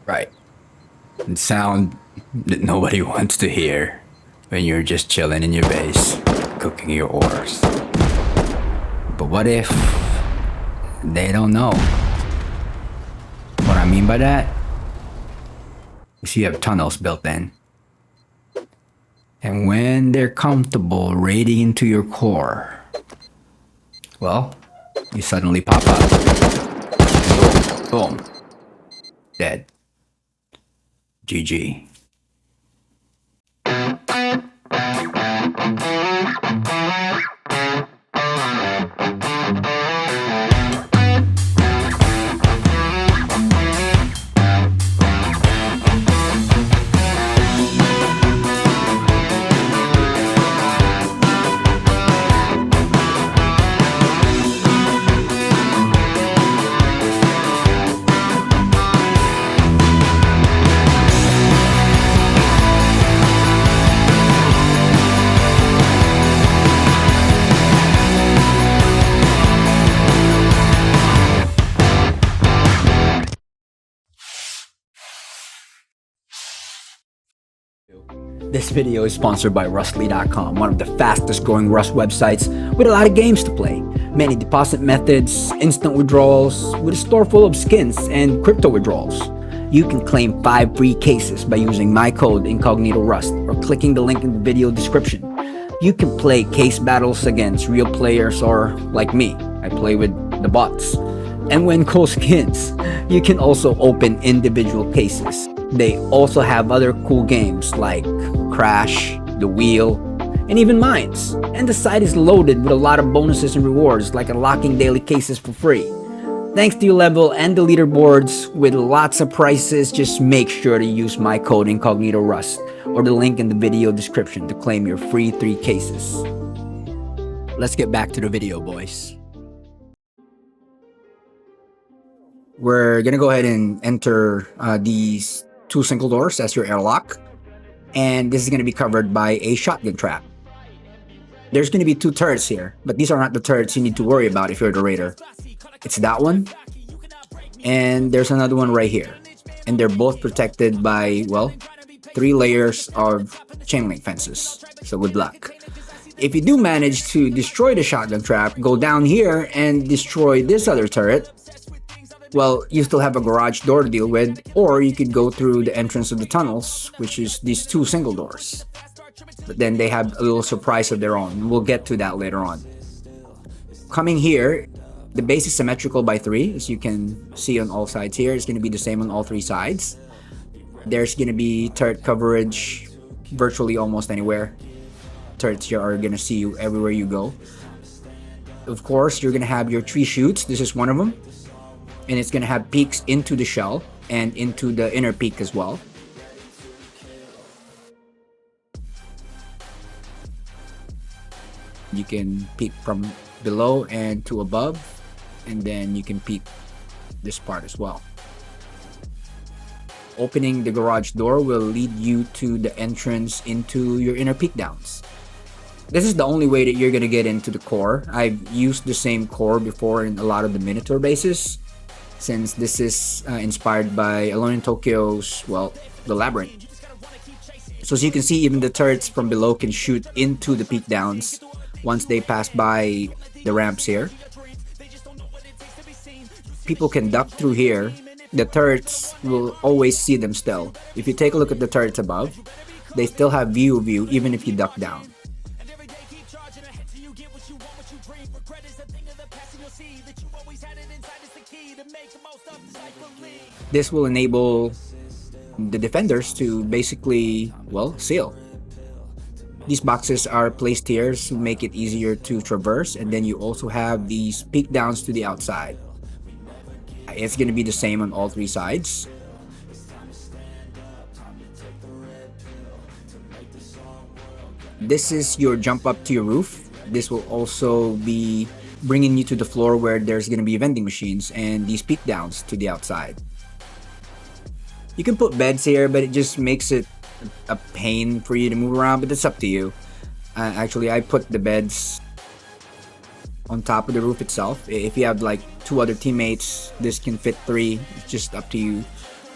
Right. And sound that nobody wants to hear when you're just chilling in your base, cooking your ores. But what if they don't know? What I mean by that is you have tunnels built in. And when they're comfortable raiding into your core, well, you suddenly pop up. Boom, boom, dead. GG. This video is sponsored by Rustly.com, one of the fastest growing Rust websites with a lot of games to play. Many deposit methods, instant withdrawals, with a store full of skins and crypto withdrawals. You can claim 5 free cases by using my code IncognitoRust or clicking the link in the video description. You can play case battles against real players or, like me, I play with the bots. And when cool skins, you can also open individual cases. They also have other cool games like Crash, The Wheel, and even Mines. And the site is loaded with a lot of bonuses and rewards like unlocking daily cases for free. Thanks to your level and the leaderboards with lots of prizes, just make sure to use my code IncognitoRust or the link in the video description to claim your free 3 cases. Let's get back to the video, boys. We're gonna go ahead and enter these 2 single doors as your airlock, and this is gonna be covered by a shotgun trap. There's gonna be 2 turrets here, but these are not the turrets you need to worry about if you're the raider. It's that one, and there's another one right here, and they're both protected by, well, 3 layers of chain link fences, so good luck. If you do manage to destroy the shotgun trap, go down here and destroy this other turret, well, you still have a garage door to deal with, or you could go through the entrance of the tunnels, which is these 2 single doors. But then they have a little surprise of their own. We'll get to that later on. Coming here, the base is symmetrical by 3, as you can see on all sides here. It's going to be the same on all 3 sides. There's going to be turret coverage virtually almost anywhere. Turrets here are going to see you everywhere you go. Of course, you're going to have your 3 chutes. This is one of them. And it's going to have peaks into the shell and into the inner peak as well. You can peek from below and to above, and then you can peek this part as well. Opening the garage door will lead you to the entrance into your inner peak downs. This is the only way that you're going to get into the core. I've used the same core before in a lot of the Minotaur bases, since this is inspired by Alone in Tokyo's, well, the Labyrinth. So as you can see, even the turrets from below can shoot into the peak downs once they pass by the ramps here. People can duck through here. The turrets will always see them still. If you take a look at the turrets above, they still have view of you even if you duck down. This will enable the defenders to basically, well, seal. These boxes are placed here to make it easier to traverse, and then you also have these peek downs to the outside. It's going to be the same on all 3 sides. This is your jump up to your roof. This will also be bringing you to the floor where there's going to be vending machines and these peek downs to the outside. You can put beds here, but it just makes it a pain for you to move around, but it's up to you. Actually, I put the beds on top of the roof itself. If you have like 2 other teammates, this can fit 3. It's just up to you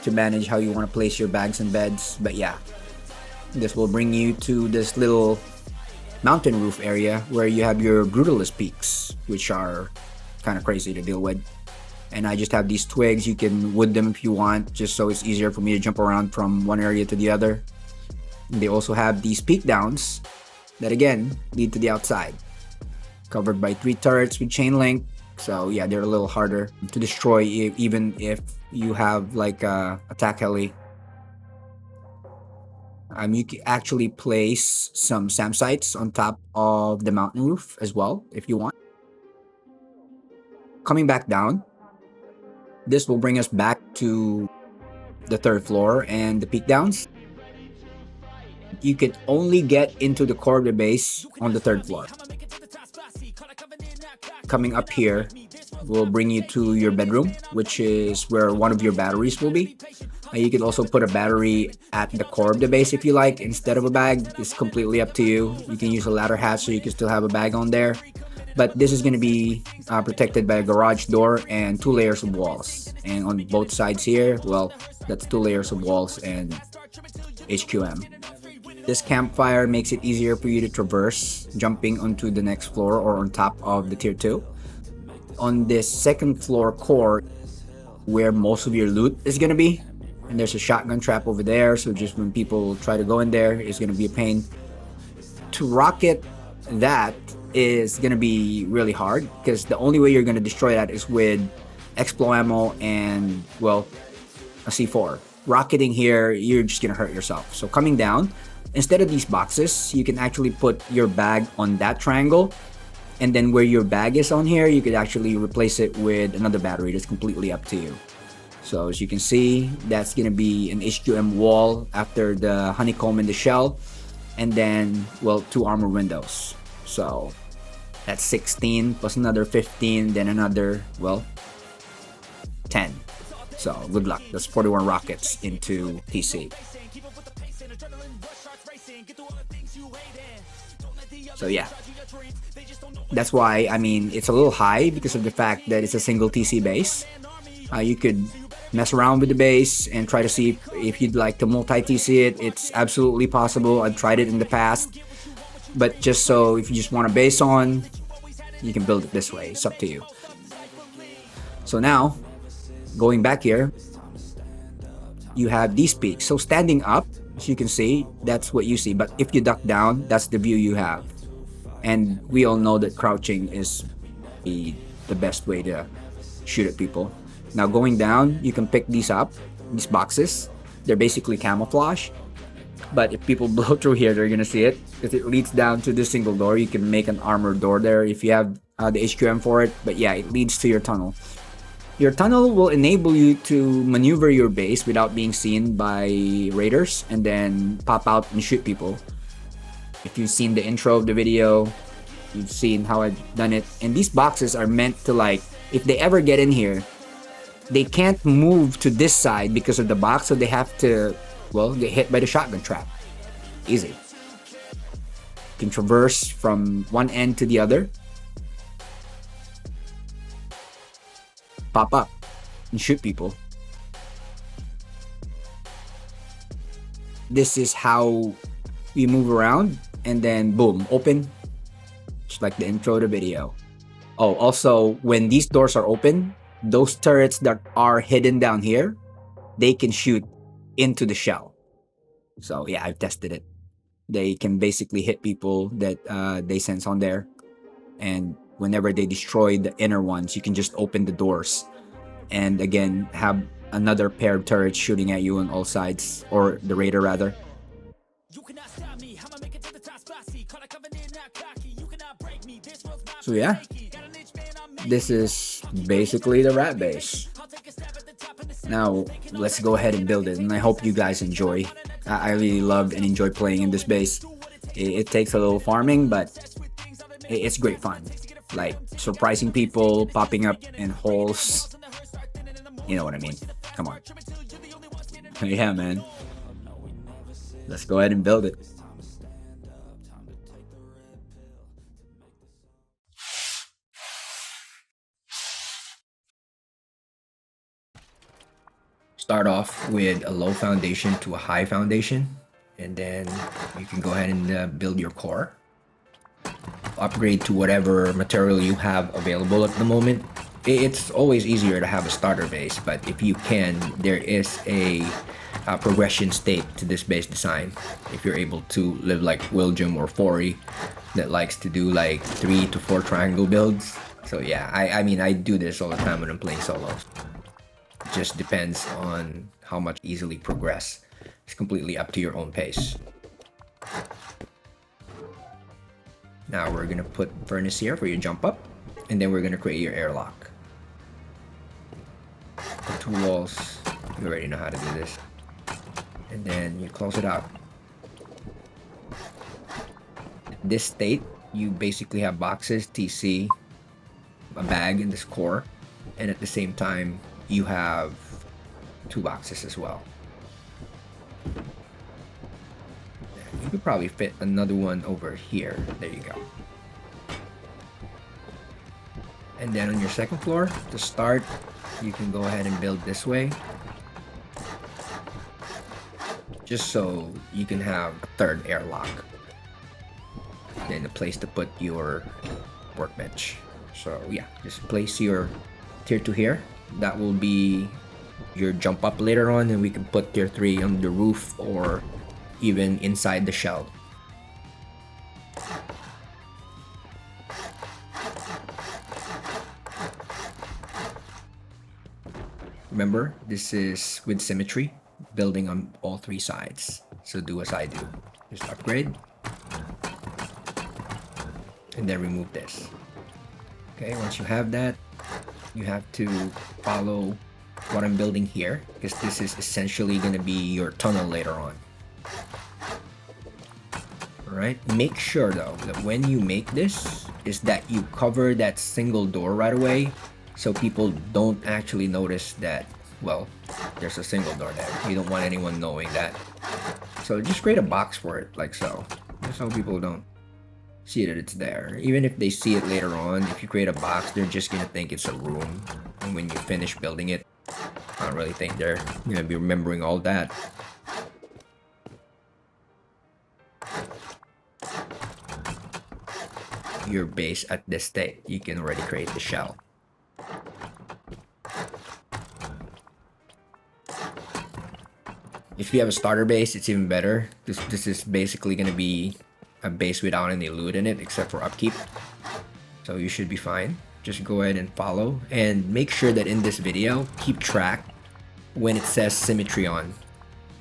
to manage how you want to place your bags and beds. But yeah, this will bring you to this little mountain roof area where you have your brutalist peaks, which are kind of crazy to deal with. And I just have these twigs. You can wood them if you want, just so it's easier for me to jump around from one area to the other. They also have these peak downs that again lead to the outside, covered by 3 turrets with chain link. So yeah, they're a little harder to destroy even if you have like a attack heli. You can actually place some SAM sites on top of the mountain roof as well if you want. Coming back down, this will bring us back to the 3rd floor and the peak downs. You can only get into the core of the base on the 3rd floor. Coming up here will bring you to your bedroom, which is where one of your batteries will be. You can also put a battery at the core of the base if you like instead of a bag. It's completely up to you. You can use a ladder hatch so you can still have a bag on there. But this is going to be protected by a garage door and 2 layers of walls. And on both sides here, well, that's 2 layers of walls and HQM. This campfire makes it easier for you to traverse, jumping onto the next floor or on top of the tier 2. On this 2nd floor core, where most of your loot is going to be, and there's a shotgun trap over there, so just when people try to go in there, it's going to be a pain. To rocket that is going to be really hard, because the only way you're going to destroy that is with Explo ammo and, well, a C4. Rocketing here, you're just going to hurt yourself. So coming down, instead of these boxes, you can actually put your bag on that triangle, and then where your bag is on here, you could actually replace it with another battery. That's completely up to you. So as you can see, that's going to be an HQM wall after the honeycomb and the shell, and then, well, 2 armor windows. So that's 16 plus another 15, then another, well, 10. So good luck. That's 41 rockets into TC. So yeah, that's why, I mean, it's a little high because of the fact that it's a single TC base. You could mess around with the base and try to see if you'd like to multi-TC it. It's absolutely possible. I've tried it in the past. But just so if you just want a base on, you can build it this way. It's up to you. So now, going back here, you have these peaks. So standing up, as you can see, that's what you see. But if you duck down, that's the view you have. And we all know that crouching is the best way to shoot at people. Now going down, you can pick these up, these boxes. They're basically camouflage. But if people blow through here, they're gonna see it, because it leads down to this single door. You can make an armored door there if you have the HQM for it. But yeah, it leads to your tunnel. Your tunnel will enable you to maneuver your base without being seen by raiders and then pop out and shoot people. If you've seen the intro of the video, you've seen how I've done it. And these boxes are meant to, like, if they ever get in here, they can't move to this side because of the box, so they have to, well, get hit by the shotgun trap. Easy. You can traverse from one end to the other, pop up, and shoot people. This is how we move around, and then boom, open, just like the intro to the video. Oh, also, when these doors are open, those turrets that are hidden down here, they can shoot into the shell. So yeah, I've tested it. They can basically hit people that they sense on there. And whenever they destroy the inner ones, you can just open the doors and again have another pair of turrets shooting at you on all sides, or the raider rather. So yeah, this is basically the rat base. Now let's go ahead and build it, and I hope you guys enjoy. I really loved and enjoy playing in this base. It takes a little farming, but it's great fun. Like surprising people, popping up in holes. You know what I mean? Come on. Yeah, man. Let's go ahead and build it. Start off with a low foundation to a high foundation, and then you can go ahead and build your core. Upgrade to whatever material you have available at the moment. It's always easier to have a starter base, but if you can, there is a progression state to this base design. If you're able to live like William or Fori that likes to do like 3 to 4 triangle builds. So yeah, I mean, I do this all the time when I'm playing solos. It just depends on how much easily progress. It's completely up to your own pace. Now we're gonna put furnace here for your jump up, and then we're gonna create your airlock. The 2 walls, you already know how to do this. And then you close it out. This state, you basically have boxes, TC, a bag in this core, and at the same time, you have 2 boxes as well. You could probably fit another one over here. There you go. And then on your second floor, to start, you can go ahead and build this way. Just so you can have a 3rd airlock. Then a place to put your workbench. So yeah, just place your tier 2 here. That will be your jump up later on, and we can put tier 3 on the roof or even inside the shell. Remember, this is with symmetry, building on all 3 sides. So do as I do. Just upgrade. And then remove this. Okay, once you have that, you have to follow what I'm building here, because this is essentially going to be your tunnel later on. Alright, make sure though that when you make this, is that you cover that single door right away, so people don't actually notice that, well, there's a single door there. You don't want anyone knowing that. So just create a box for it, like so. Just so people don't see that it's there. Even if they see it later on, if you create a box, they're just gonna think it's a room. And when you finish building it, I don't really think they're gonna be remembering all that. Your base at this state, you can already create the shell. If you have a starter base, it's even better. This is basically going to be a base without any loot in it except for upkeep. So you should be fine. Just go ahead and follow, and make sure that in this video, keep track when it says symmetry on,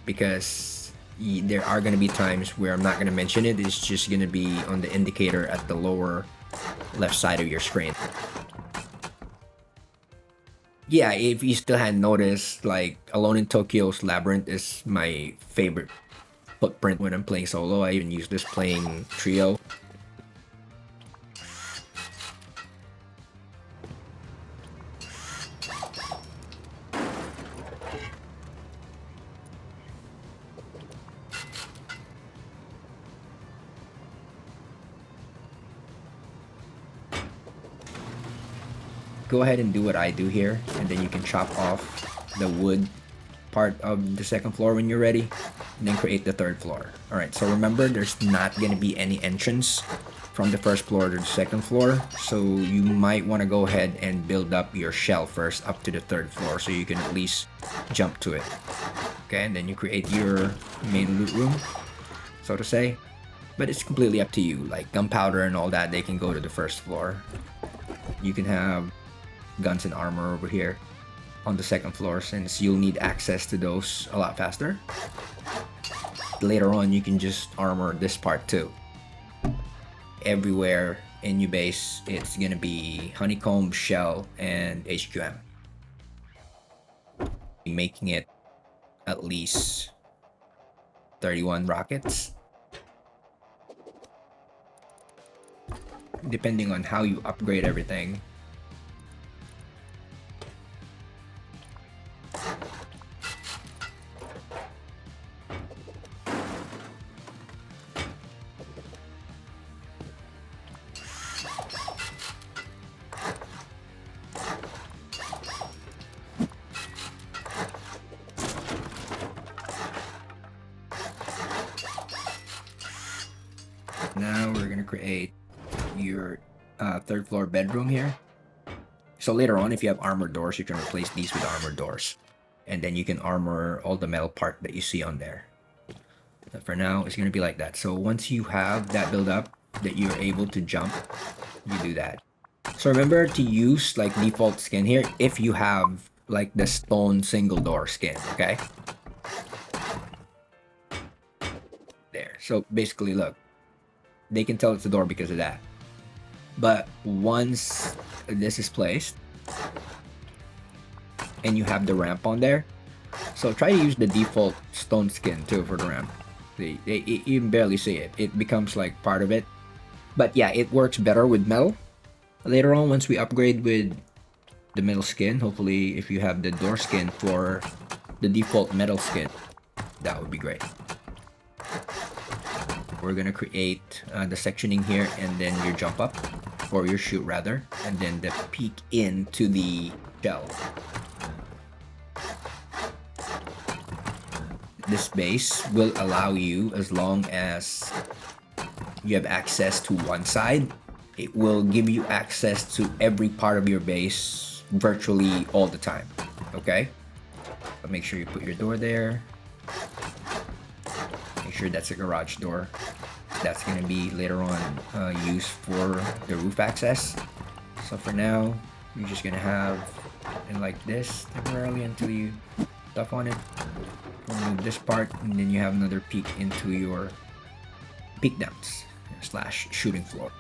because there are going to be times where I'm not going to mention it. It's just going to be on the indicator at the lower left side of your screen. Yeah, if you still hadn't noticed, like Alone in Tokyo's Labyrinth is my favorite footprint when I'm playing solo. I even use this playing trio. Go ahead and do what I do here, and then you can chop off the wood part of the second floor when you're ready, and then create the 3rd floor. Alright, so remember, there's not going to be any entrance from the 1st floor to the 2nd floor, so you might want to go ahead and build up your shell first up to the 3rd floor so you can at least jump to it. Okay, and then you create your main loot room, so to say. But it's completely up to you, like gunpowder and all that, they can go to the 1st floor. You can have guns and armor over here on the 2nd floor, since you'll need access to those a lot faster. Later on, you can just armor this part too. Everywhere in your base, it's gonna be honeycomb, shell, and HQM. Making it at least 31 rockets. Depending on how you upgrade everything. Now we're gonna create your third floor bedroom here. So later on, if you have armored doors, you can replace these with armored doors. And then you can armor all the metal part that you see on there. But for now, it's gonna be like that. So once you have that build up, that you're able to jump, you do that. So remember to use like default skin here if you have like the stone single door skin, okay? There. So basically, look, they can tell it's a door because of that. But once this is placed and you have the ramp on there, so try to use the default stone skin too for the ramp. You can barely see it. It becomes like part of it. But yeah, it works better with metal. Later on, once we upgrade with the metal skin, hopefully if you have the door skin for the default metal skin, that would be great. We're gonna create the sectioning here and then your jump up, or your shoot rather, and then the peek into the shell. This base will allow you, as long as you have access to one side, it will give you access to every part of your base virtually all the time, okay? But make sure you put your door there. Make sure that's a garage door. That's going to be later on used for the roof access. So for now, you're just going to have it like this temporarily until you stuff on it. Remove this part, and then you have another peek into your peek downs / shooting floor.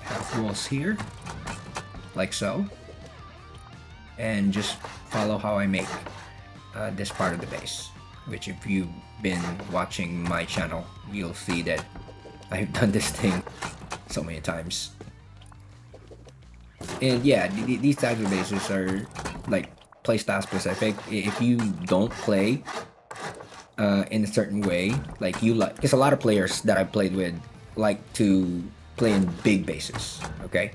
Have walls here, like so, and just follow how I make this part of the base, which if you've been watching my channel, you'll see that I've done this thing so many times. And yeah, these types of bases are like playstyle specific. If you don't play in a certain way, like you like, because a lot of players that I've played with like to play in big bases, okay?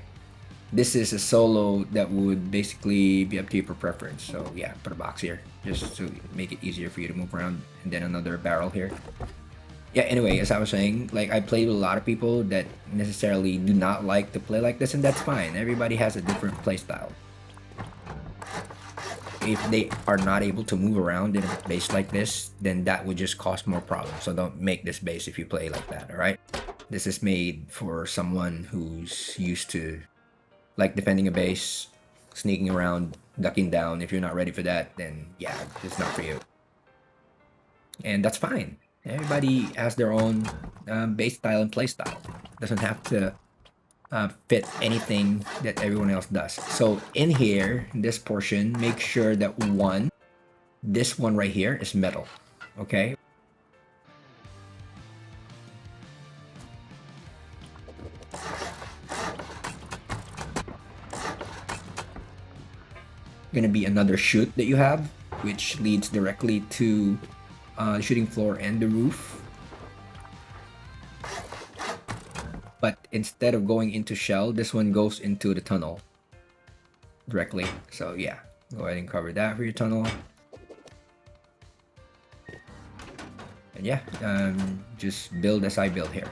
This is a solo that would basically be up to you for preference. So yeah, put a box here just to make it easier for you to move around, and then another barrel here. Yeah, anyway, as I was saying, like I played with a lot of people that necessarily do not like to play like this, and that's fine. Everybody has a different play style. If they are not able to move around in a base like this, then that would just cause more problems. So don't make this base if you play like that, alright? This is made for someone who's used to like defending a base, sneaking around, ducking down. If you're not ready for that, then yeah, it's not for you. And that's fine. Everybody has their own base style and play style. Doesn't have to fit anything that everyone else does. So in here, this portion, make sure that this one right here is metal, okay? Gonna be another chute that you have, which leads directly to the shooting floor and the roof. But instead of going into shell, this one goes into the tunnel directly. So yeah, go ahead and cover that for your tunnel. And yeah, just build as I build here.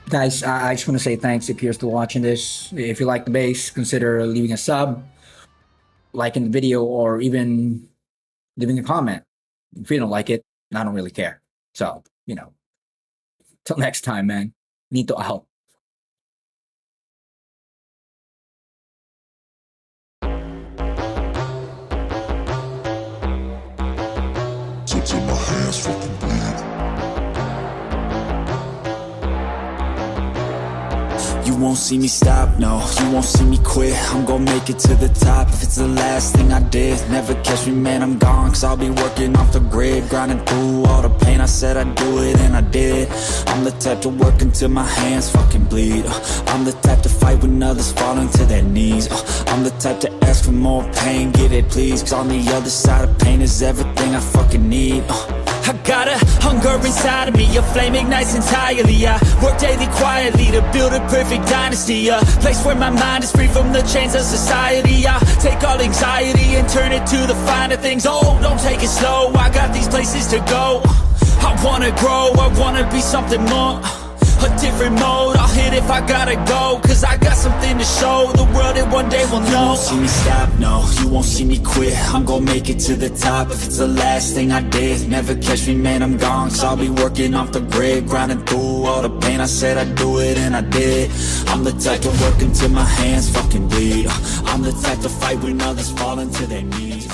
Guys, I just want to say thanks if you're still watching this. If you like the base, consider leaving a sub, liking the video, or even leaving a comment. If you don't like it, I don't really care. So, till next time, man. Nito out. Till my hands fucking bleed. You won't see me stop, no, you won't see me quit. I'm gon' make it to the top if it's the last thing I did. Never catch me, man, I'm gone, cause I'll be working off the grid. Grinding through all the pain, I said I'd do it and I did. I'm the type to work until my hands fucking bleed. I'm the type to fight when others fall into their knees. I'm the type to ask for more pain, give it please. Cause on the other side of pain is everything I fucking need. I got a hunger inside of me, a flame ignites entirely. I work daily quietly to build a perfect dynasty, a place where my mind is free from the chains of society. I take all anxiety and turn it to the finer things. Oh, don't take it slow, I got these places to go. I wanna grow, I wanna be something more, a different mode. I'll hit if I gotta go, cause I got something to show the world that one day will know. You won't see me stop, no, you won't see me quit. I'm gon' make it to the top if it's the last thing I did. Never catch me, man, I'm gone, cause I'll be working off the grid. Grinding through all the pain, I said I'd do it and I did. I'm the type to work until my hands fucking bleed. I'm the type to fight when others fall into their knees.